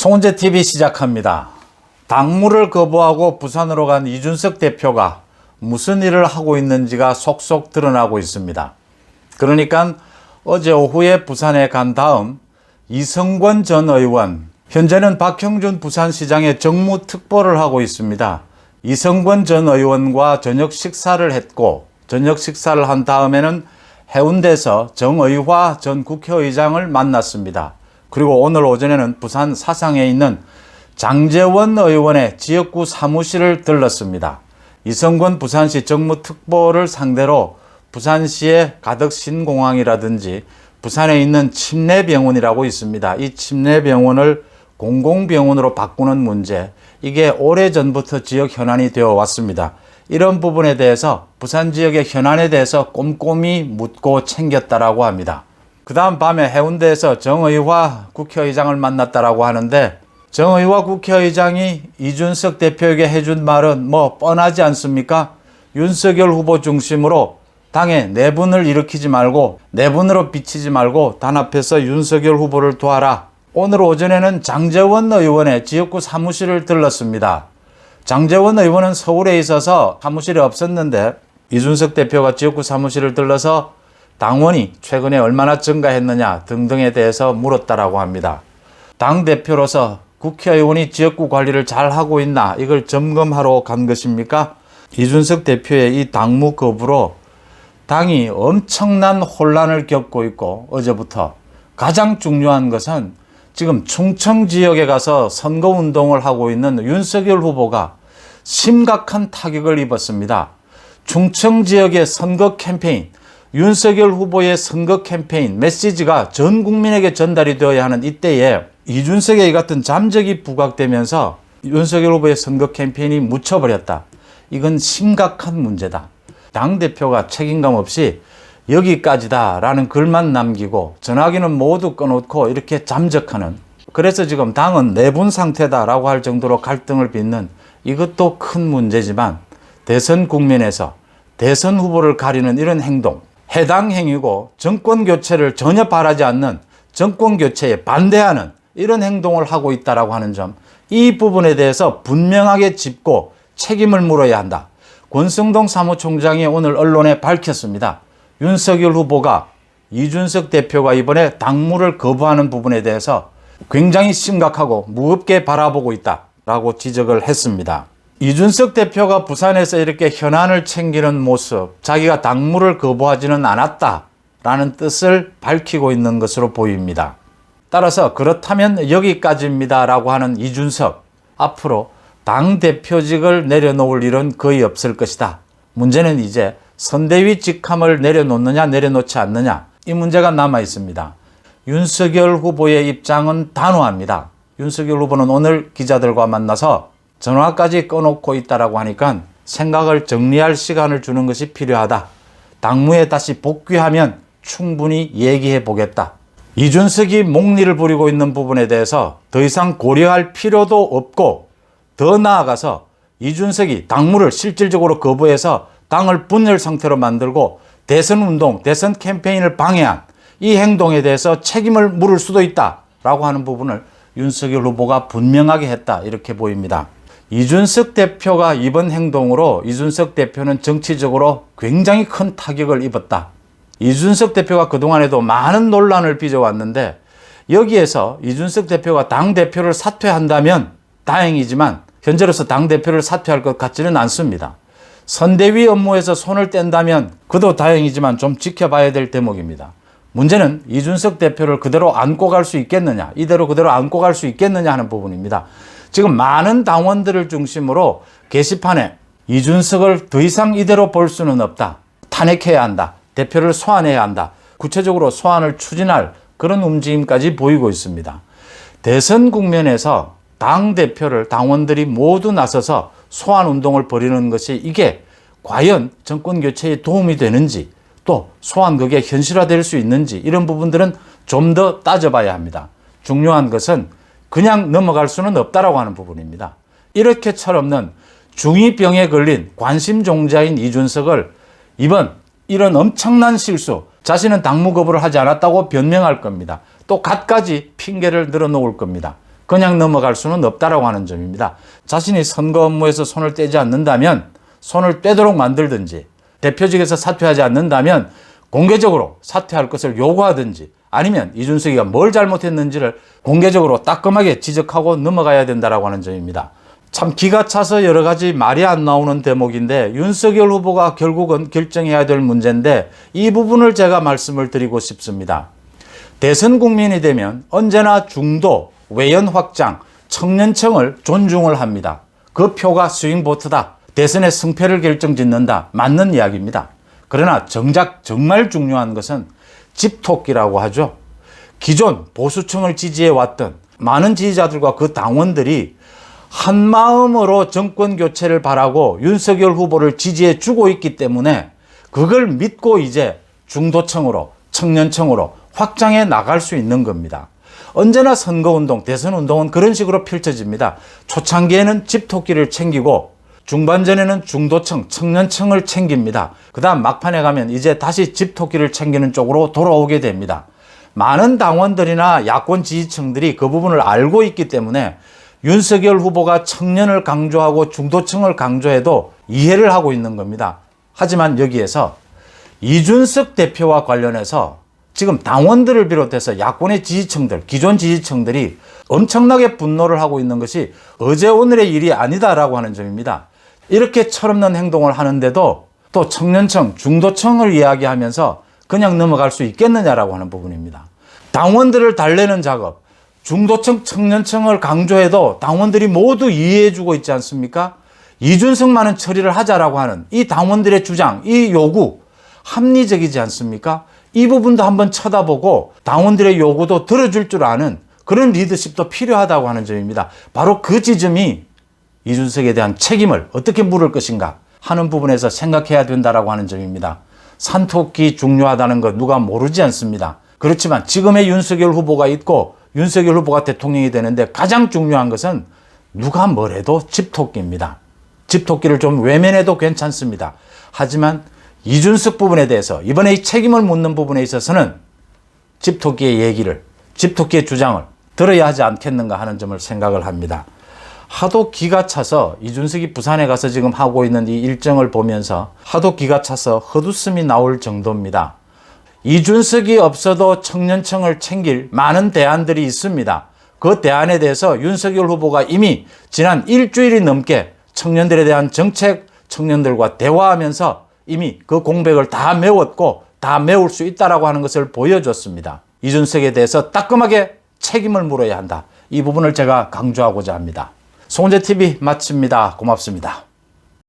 송은재 TV 시작합니다. 당무를 거부하고 부산으로 간 이준석 대표가 무슨 일을 하고 있는지가 속속 드러나고 있습니다. 그러니까 어제 오후에 부산에 간 다음 이성권 전 의원, 현재는 박형준 부산시장의 정무특보를 하고 있습니다. 이성권 전 의원과 저녁 식사를 했고, 저녁 식사를 한 다음에는 해운대에서 정의화 전 국회의장을 만났습니다. 그리고 오늘 오전에는 부산 사상에 있는 장제원 의원의 지역구 사무실을 들렀습니다. 이성권 부산시 정무특보를 상대로 부산시의 가덕신공항이라든지 부산에 있는 침례병원이라고 있습니다. 이 침례병원을 공공병원으로 바꾸는 문제, 이게 오래전부터 지역 현안이 되어 왔습니다. 이런 부분에 대해서 부산 지역의 현안에 대해서 꼼꼼히 묻고 챙겼다라고 합니다. 그 다음 밤에 해운대에서 정의화 국회의장을 만났다라고 하는데, 정의화 국회의장이 이준석 대표에게 해준 말은 뭐 뻔하지 않습니까? 윤석열 후보 중심으로 당의 내분을 일으키지 말고, 내분으로 비치지 말고 단합해서 윤석열 후보를 도와라. 오늘 오전에는 장제원 의원의 지역구 사무실을 들렀습니다. 장제원 의원은 서울에 있어서 사무실이 없었는데 이준석 대표가 지역구 사무실을 들러서 당원이 최근에 얼마나 증가했느냐 등등에 대해서 물었다라고 합니다. 당대표로서 국회의원이 지역구 관리를 잘 하고 있나, 이걸 점검하러 간 것입니까? 이준석 대표의 이 당무 거부로 당이 엄청난 혼란을 겪고 있고, 어제부터 가장 중요한 것은 지금 충청 지역에 가서 선거운동을 하고 있는 윤석열 후보가 심각한 타격을 입었습니다. 충청 지역의 선거 캠페인, 윤석열 후보의 선거 캠페인 메시지가 전 국민에게 전달이 되어야 하는 이때에 이준석의 이 같은 잠적이 부각되면서 윤석열 후보의 선거 캠페인이 묻혀버렸다. 이건 심각한 문제다. 당대표가 책임감 없이 여기까지다라는 글만 남기고 전화기는 모두 꺼놓고 이렇게 잠적하는, 그래서 지금 당은 내분 상태다라고 할 정도로 갈등을 빚는, 이것도 큰 문제지만 대선 국면에서 대선 후보를 가리는 이런 행동, 해당 행위고 정권 교체를 전혀 바라지 않는, 정권 교체에 반대하는 이런 행동을 하고 있다라고 하는 점, 이 부분에 대해서 분명하게 짚고 책임을 물어야 한다. 권성동 사무총장이 오늘 언론에 밝혔습니다. 윤석열 후보가 이준석 대표가 이번에 당무를 거부하는 부분에 대해서 굉장히 심각하고 무겁게 바라보고 있다라고 지적을 했습니다. 이준석 대표가 부산에서 이렇게 현안을 챙기는 모습, 자기가 당무를 거부하지는 않았다라는 뜻을 밝히고 있는 것으로 보입니다. 따라서 그렇다면 여기까지입니다라고 하는 이준석, 앞으로 당대표직을 내려놓을 일은 거의 없을 것이다. 문제는 이제 선대위 직함을 내려놓느냐 내려놓지 않느냐, 이 문제가 남아 있습니다. 윤석열 후보의 입장은 단호합니다. 윤석열 후보는 오늘 기자들과 만나서 전화까지 꺼놓고 있다라고 하니까 생각을 정리할 시간을 주는 것이 필요하다. 당무에 다시 복귀하면 충분히 얘기해 보겠다. 이준석이 목리를 부리고 있는 부분에 대해서 더 이상 고려할 필요도 없고, 더 나아가서 이준석이 당무를 실질적으로 거부해서 당을 분열 상태로 만들고 대선 운동, 대선 캠페인을 방해한 이 행동에 대해서 책임을 물을 수도 있다라고 하는 부분을 윤석열 후보가 분명하게 했다, 이렇게 보입니다. 이준석 대표가 이번 행동으로 이준석 대표는 정치적으로 굉장히 큰 타격을 입었다. 이준석 대표가 그동안에도 많은 논란을 빚어왔는데, 여기에서 이준석 대표가 당대표를 사퇴한다면 다행이지만 현재로서 당대표를 사퇴할 것 같지는 않습니다. 선대위 업무에서 손을 뗀다면 그도 다행이지만 좀 지켜봐야 될 대목입니다. 문제는 이준석 대표를 그대로 안고 갈 수 있겠느냐, 이대로 그대로 안고 갈 수 있겠느냐 하는 부분입니다. 지금 많은 당원들을 중심으로 게시판에 이준석을 더 이상 이대로 볼 수는 없다, 탄핵해야 한다, 대표를 소환해야 한다, 구체적으로 소환을 추진할 그런 움직임까지 보이고 있습니다. 대선 국면에서 당대표를 당원들이 모두 나서서 소환 운동을 벌이는 것이, 이게 과연 정권 교체에 도움이 되는지, 또 소환 그게 현실화될 수 있는지, 이런 부분들은 좀 더 따져봐야 합니다. 중요한 것은 그냥 넘어갈 수는 없다라고 하는 부분입니다. 이렇게 철없는 중2병에 걸린 관심종자인 이준석을 이번 이런 엄청난 실수, 자신은 당무 거부를 하지 않았다고 변명할 겁니다. 또 갖가지 핑계를 늘어놓을 겁니다. 그냥 넘어갈 수는 없다라고 하는 점입니다. 자신이 선거 업무에서 손을 떼지 않는다면 손을 떼도록 만들든지, 대표직에서 사퇴하지 않는다면 공개적으로 사퇴할 것을 요구하든지, 아니면 이준석이가 뭘 잘못했는지를 공개적으로 따끔하게 지적하고 넘어가야 된다라고 하는 점입니다. 참 기가 차서 여러 가지 말이 안 나오는 대목인데, 윤석열 후보가 결국은 결정해야 될 문제인데, 이 부분을 제가 말씀을 드리고 싶습니다. 대선 국민이 되면 언제나 중도, 외연 확장, 청년층을 존중을 합니다. 그 표가 스윙보트다. 대선의 승패를 결정짓는다. 맞는 이야기입니다. 그러나 정작 정말 중요한 것은 집토끼라고 하죠. 기존 보수층을 지지해왔던 많은 지지자들과 그 당원들이 한마음으로 정권 교체를 바라고 윤석열 후보를 지지해 주고 있기 때문에 그걸 믿고 이제 중도층으로, 청년층으로 확장해 나갈 수 있는 겁니다. 언제나 선거운동, 대선운동은 그런 식으로 펼쳐집니다. 초창기에는 집토끼를 챙기고 중반전에는 중도층, 청년층을 챙깁니다. 그 다음 막판에 가면 이제 다시 집토끼를 챙기는 쪽으로 돌아오게 됩니다. 많은 당원들이나 야권 지지층들이 그 부분을 알고 있기 때문에 윤석열 후보가 청년을 강조하고 중도층을 강조해도 이해를 하고 있는 겁니다. 하지만 여기에서 이준석 대표와 관련해서 지금 당원들을 비롯해서 야권의 지지층들, 기존 지지층들이 엄청나게 분노를 하고 있는 것이 어제 오늘의 일이 아니다라고 하는 점입니다. 이렇게 철없는 행동을 하는데도 또 청년층, 중도층을 이야기하면서 그냥 넘어갈 수 있겠느냐라고 하는 부분입니다. 당원들을 달래는 작업, 중도층, 청년층을 강조해도 당원들이 모두 이해해주고 있지 않습니까? 이준석만은 처리를 하자라고 하는 이 당원들의 주장, 이 요구 합리적이지 않습니까? 이 부분도 한번 쳐다보고 당원들의 요구도 들어줄 줄 아는 그런 리더십도 필요하다고 하는 점입니다. 바로 그 지점이 이준석에 대한 책임을 어떻게 물을 것인가 하는 부분에서 생각해야 된다라고 하는 점입니다. 산토끼 중요하다는 거 누가 모르지 않습니다. 그렇지만 지금의 윤석열 후보가 있고 윤석열 후보가 대통령이 되는데 가장 중요한 것은 누가 뭐래도 집토끼입니다. 집토끼를 좀 외면해도 괜찮습니다. 하지만 이준석 부분에 대해서 이번에 이 책임을 묻는 부분에 있어서는 집토끼의 얘기를, 집토끼의 주장을 들어야 하지 않겠는가 하는 점을 생각을 합니다. 하도 기가 차서 이준석이 부산에 가서 지금 하고 있는 이 일정을 보면서 하도 기가 차서 헛웃음이 나올 정도입니다. 이준석이 없어도 청년층을 챙길 많은 대안들이 있습니다. 그 대안에 대해서 윤석열 후보가 이미 지난 일주일이 넘게 청년들에 대한 정책, 청년들과 대화하면서 이미 그 공백을 다 메웠고 다 메울 수 있다라고 하는 것을 보여줬습니다. 이준석에 대해서 따끔하게 책임을 물어야 한다. 이 부분을 제가 강조하고자 합니다. 송재TV 마칩니다. 고맙습니다.